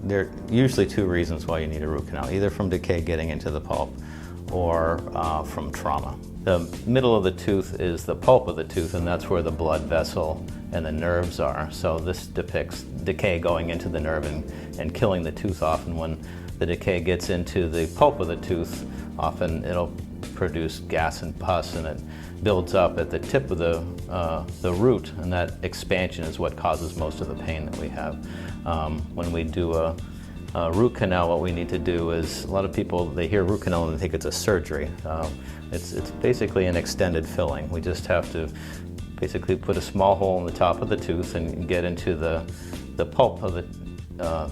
there are usually two reasons why you need a root canal, either from decay getting into the pulp or from trauma. The middle of the tooth is the pulp of the tooth, and that's where the blood vessel and the nerves are. So this depicts decay going into the nerve and killing the tooth off. And when the decay gets into the pulp of the tooth, often it'll produce gas and pus, and it builds up at the tip of the root, and that expansion is what causes most of the pain that we have. When we do a root canal, what we need to do is, a lot of people, they hear root canal and they think it's a surgery. It's basically an extended filling. We just have to basically put a small hole in the top of the tooth and get into the pulp of the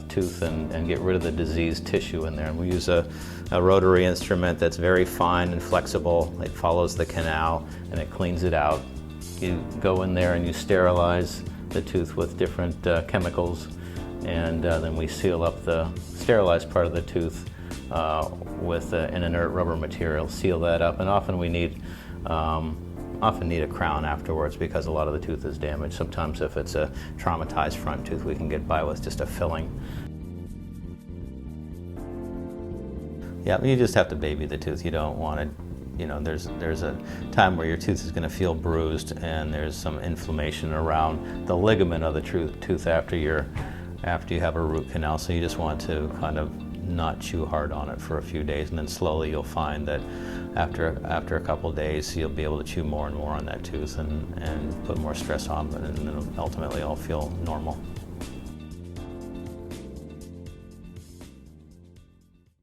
tooth and get rid of the diseased tissue in there. And we use a rotary instrument that's very fine and flexible. It follows the canal and it cleans it out. You go in there and you sterilize the tooth with different chemicals, and then we seal up the sterilized part of the tooth with an inert rubber material, seal that up, and often we need a crown afterwards because a lot of the tooth is damaged. Sometimes if it's a traumatized front tooth, we can get by with just a filling. Yeah, you just have to baby the tooth. You don't want to, there's a time where your tooth is going to feel bruised and there's some inflammation around the ligament of the tooth after you have a root canal. So you just want to kind of not chew hard on it for a few days, and then slowly you'll find that after a couple of days you'll be able to chew more and more on that tooth and put more stress on it, and then ultimately it'll feel normal.